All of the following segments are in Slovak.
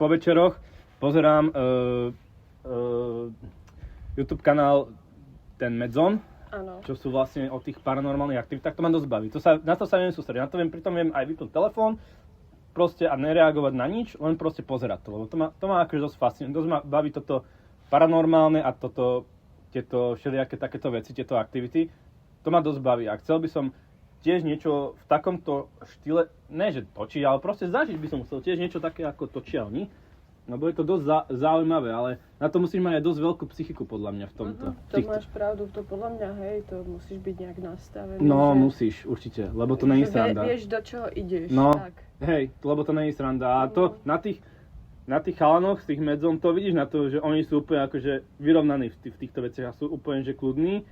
po večeroch pozerám YouTube kanál ten Medzon, čo sú vlastne o tých paranormálnych aktivitách, tak to ma dosť baví. Na to sa neviem sústrediť, na to pritom viem aj vypnúť telefón, proste a nereagovať na nič, len proste pozerať to, lebo to ma akože dosť fascinuje, dosť ma baví toto paranormálne a tieto všelijaké takéto veci, tieto aktivity, to ma dosť baví a chcel by som tiež niečo v takomto štýle, ne že točiť, ale proste zažiť by som musel tiež niečo také ako točia oni. No bude to dosť zaujímavé, ale na to musíš mať aj dosť veľkú psychiku podľa mňa v tomto. To máš pravdu, to podľa mňa, hej, to musíš byť nejak nastavený. No, musíš, určite, lebo to není sranda. Vieš, do čoho ideš, no, tak. Hej, lebo to není sranda. A to na tých chalanoch, z tých medzom, to vidíš na to, že oni sú úplne akože vyrovnaní v týchto veciach a sú úplne že kľudní.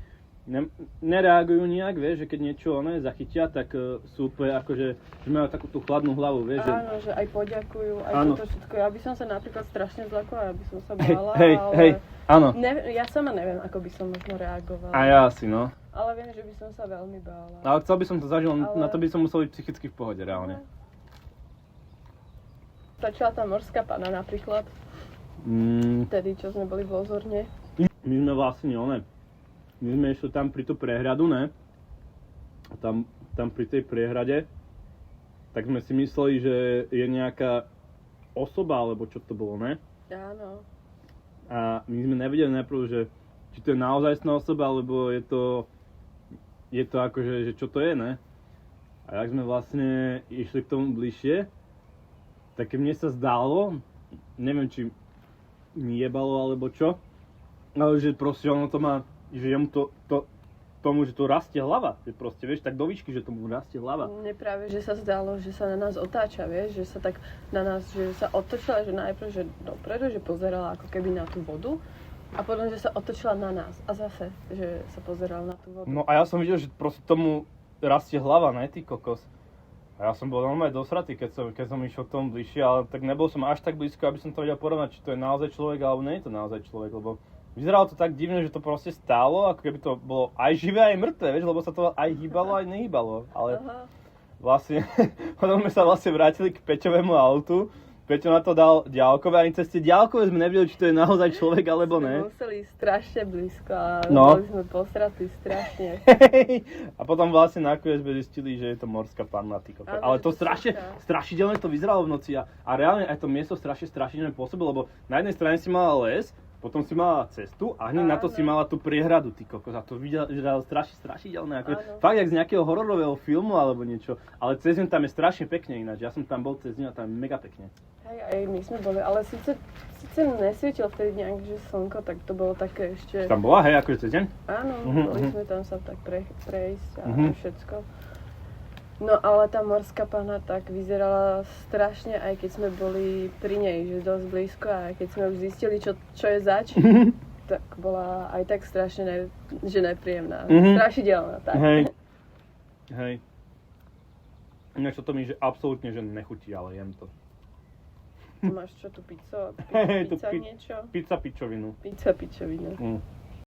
Nereagujú nejak, vieš, že keď niečo zachytia, tak sú úplne akože, že majú takú tú chladnú hlavu, vieš. Áno, že aj poďakujú, aj toto všetko. Ja by som sa napríklad strašne zlakla, ja by som sa bála, hej, áno. Ja sama neviem, ako by som možno reagovala. A ja asi, no. Ale viem, že by som sa veľmi bála. Ale chcel by som to zažiť, na to by som musel byť psychicky v pohode, reálne. Stačila tá morská pana napríklad, vtedy, čo sme boli v Lozorne. My sme vlastne, my sme išli tam pri tú prehradu, ne? Tam pri tej prehrade, tak sme si mysleli, že je nejaká osoba, alebo čo to bolo, ne? Áno. A my sme nevedeli najprv, že či to je naozajstná osoba, alebo je to akože, že čo to je, ne? A jak sme vlastne išli k tomu bližšie, tak mne sa zdalo, neviem, či mi jebalo, alebo čo, ale že proste ono to má, že jemu tomu, že to rastie hlava, že proste, vieš, tak do výšky, že tomu rastie hlava. Mne práve, že sa zdalo, že sa na nás otáča, vieš, že sa tak na nás, že sa otočila, že najprv, že dopredu, že pozerala ako keby na tú vodu a potom, že sa otočila na nás a zase, že sa pozerala na tú vodu. No a ja som videl, že proste tomu rastie hlava, ne, ty kokos. A ja som bol normálne dosratý, keď som išiel k tomu bližšie, ale tak nebol som až tak blízko, aby som to vedel porovnať, či to je naozaj človek, alebo nie je to naozaj človek, lebo vyzeralo to tak divne, že to proste stálo, ako keby to bolo aj živé, aj mŕtve, vieš, lebo sa to aj hýbalo, aj nehýbalo, ale vlastne, potom sme sa vlastne vrátili k Peťovému autu, Peťo na to dal ďálkové, ani cez tie ďálkové sme nevedeli, či to je naozaj človek, alebo ne. Museli strašne blízko a boli sme posratí strašne. A potom vlastne nakoniec sme zistili, že je to morská panna, ty kokos. Ale to strašidelne to vyzeralo v noci a reálne aj to miesto strašidelne pôsobilo, lebo na jednej strane si mala les, potom si mala cestu a hneď na to si mala tú priehradu, ty kokos. A to vyzeralo strašidelné, ako fakt jak z nejakého hororového filmu alebo niečo. Ale cez ňu tam je strašne pekne ináč, ja som tam bol cez ňu a tam je mega pekne. Hej, aj my sme boli, ale síce nesvietilo vtedy nejak, že slnko, tak to bolo také ešte... Tam bola, hej, akože cez deň? Áno, boli sme tam sa tak prejsť a všetko. No ale tá morská panna tak vyzerala strašne, aj keď sme boli pri nej, že dosť blízko a keď sme už zistili, čo je zač, tak bola aj tak strašne že nepríjemná, strašidelná. Tak. Hej. Ináč to mi, že absolútne, že nechutí, ale jem to. Máš čo tu, pizza niečo? Pizza pičovinu. Pizza pičovinu.